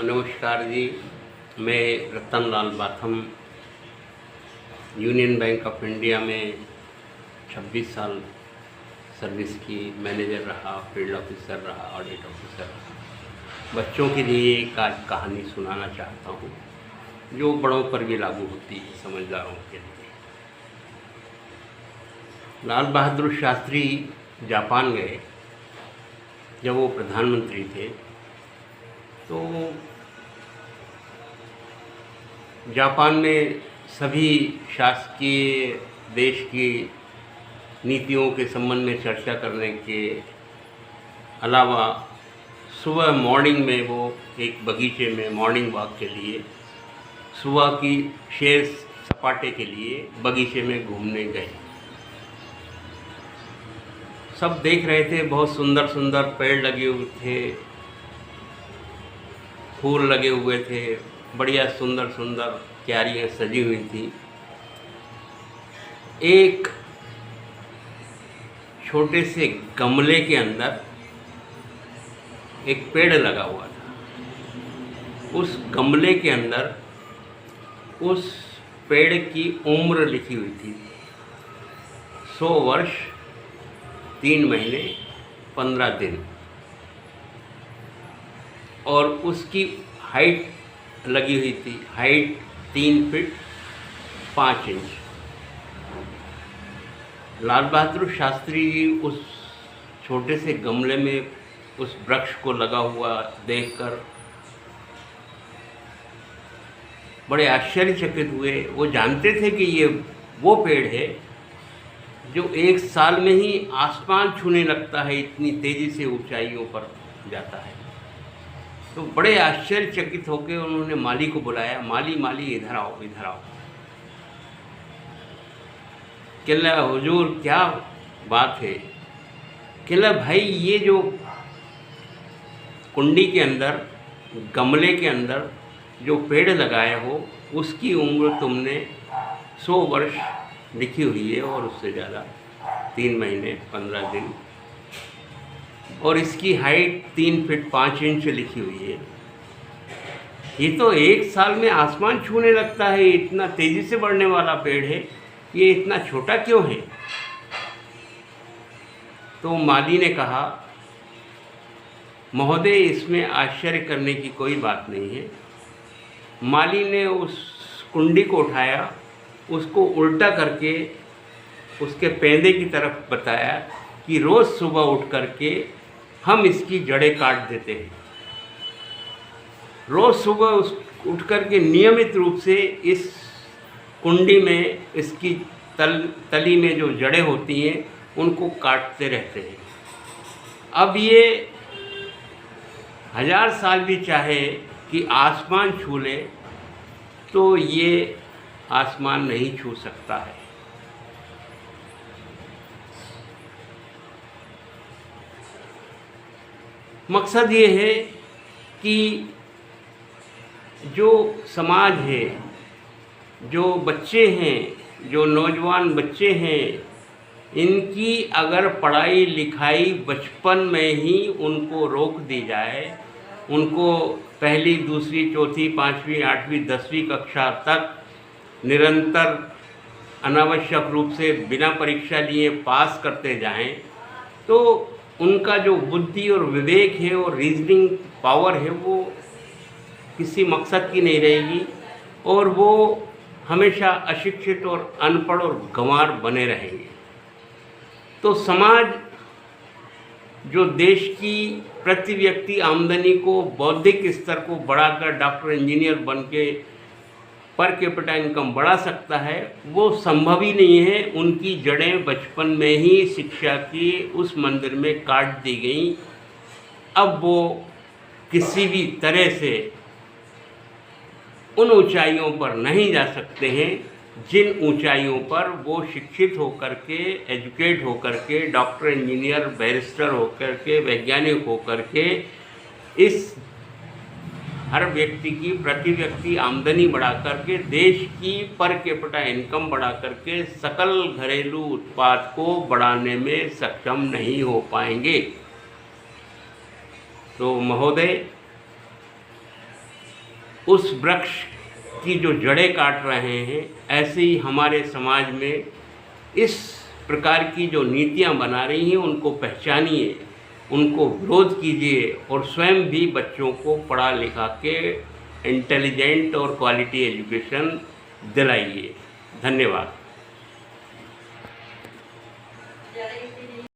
नमस्कार जी। मैं Ratan Lal Batham Union Bank of India में 26 साल सर्विस की, मैनेजर रहा, फील्ड ऑफिसर रहा, ऑडिट ऑफिसर रहा। बच्चों के लिए एक आज कहानी सुनाना चाहता हूँ जो बड़ों पर भी लागू होती है, समझदारों के लिए। लाल बहादुर शास्त्री जापान गए। जब वो प्रधानमंत्री थे तो जापान में सभी शासकीय देश की नीतियों के संबंध में चर्चा करने के अलावा सुबह मॉर्निंग में वो एक बगीचे में मॉर्निंग वॉक के लिए, सुबह की सैर सपाटे के लिए बगीचे में घूमने गए। सब देख रहे थे, बहुत सुंदर सुंदर पेड़ लगे हुए थे, फूल लगे हुए थे, बढ़िया सुंदर सुंदर क्यारियाँ सजी हुई थी। एक छोटे से गमले के अंदर एक पेड़ लगा हुआ था। उस गमले के अंदर उस पेड़ की उम्र लिखी हुई थी 100 वर्ष 3 महीने 15 दिन, और उसकी हाइट लगी हुई थी, height 3 feet 5 inch. Lal Bahadur Shastri ji उस छोटे से गमले में उस वृक्ष को लगा हुआ देखकर बड़े आश्चर्यचकित हुए। वो जानते थे कि ये वो पेड़ है जो 1 साल में ही आसमान छूने लगता है, इतनी तेज़ी से ऊंचाइयों पर जाता है। तो बड़े आश्चर्यचकित होकर उन्होंने माली को बुलाया। माली माली इधर आओ, इधर आओ। कहला हुजूर क्या बात है? कहला भाई, ये जो कुंडी के अंदर, गमले के अंदर जो पेड़ लगाए हो उसकी उम्र तुमने 100 वर्ष लिखी हुई है, और उससे ज़्यादा 3 महीने 15 दिन, और इसकी हाइट 3 फीट 5 इंच लिखी हुई है। ये तो 1 साल में आसमान छूने लगता है, इतना तेज़ी से बढ़ने वाला पेड़ है, ये इतना छोटा क्यों है? तो माली ने कहा, महोदय, इसमें आश्चर्य करने की कोई बात नहीं है। माली ने उस कुंडी को उठाया, उसको उल्टा करके उसके पेंदे की तरफ बताया कि रोज़ सुबह उठ करके हम इसकी जड़ें काट देते हैं। रोज़ सुबह उठ करके नियमित रूप से इस कुंडी में, इसकी तली में जो जड़ें होती हैं उनको काटते रहते हैं। अब ये 1000 साल भी चाहे कि आसमान छू ले तो ये आसमान नहीं छू सकता है। मकसद ये है कि जो समाज है, जो बच्चे हैं, जो नौजवान बच्चे हैं, इनकी अगर पढ़ाई लिखाई बचपन में ही उनको रोक दी जाए, उनको पहली, दूसरी, चौथी, 5वीं, 8वीं, 10वीं कक्षा तक निरंतर अनावश्यक रूप से बिना परीक्षा लिए पास करते जाएं, तो उनका जो बुद्धि और विवेक है और रीजनिंग पावर है वो किसी मकसद की नहीं रहेगी, और वो हमेशा अशिक्षित और अनपढ़ और गंवार बने रहेंगे। तो समाज जो देश की प्रति व्यक्ति आमदनी को, बौद्धिक स्तर को बढ़ाकर डॉक्टर, इंजीनियर बन के पर कैपिटा इनकम बढ़ा सकता है, वो संभव ही नहीं है। उनकी जड़ें बचपन में ही शिक्षा की उस मंदिर में काट दी गई। अब वो किसी भी तरह से उन ऊंचाइयों पर नहीं जा सकते हैं जिन ऊंचाइयों पर वो शिक्षित होकर के, एजुकेट होकर के, डॉक्टर, इंजीनियर, बैरिस्टर होकर के, वैज्ञानिक होकर के इस हर व्यक्ति की प्रति व्यक्ति आमदनी बढ़ा करके, देश की पर कैपिटा इनकम बढ़ा करके सकल घरेलू उत्पाद को बढ़ाने में सक्षम नहीं हो पाएंगे। तो महोदय, उस वृक्ष की जो जड़ें काट रहे हैं, ऐसे ही हमारे समाज में इस प्रकार की जो नीतियाँ बना रही हैं उनको पहचानिए, उनको विरोध कीजिए और स्वयं भी बच्चों को पढ़ा लिखा के इंटेलिजेंट और क्वालिटी एजुकेशन दिलाइए। धन्यवाद।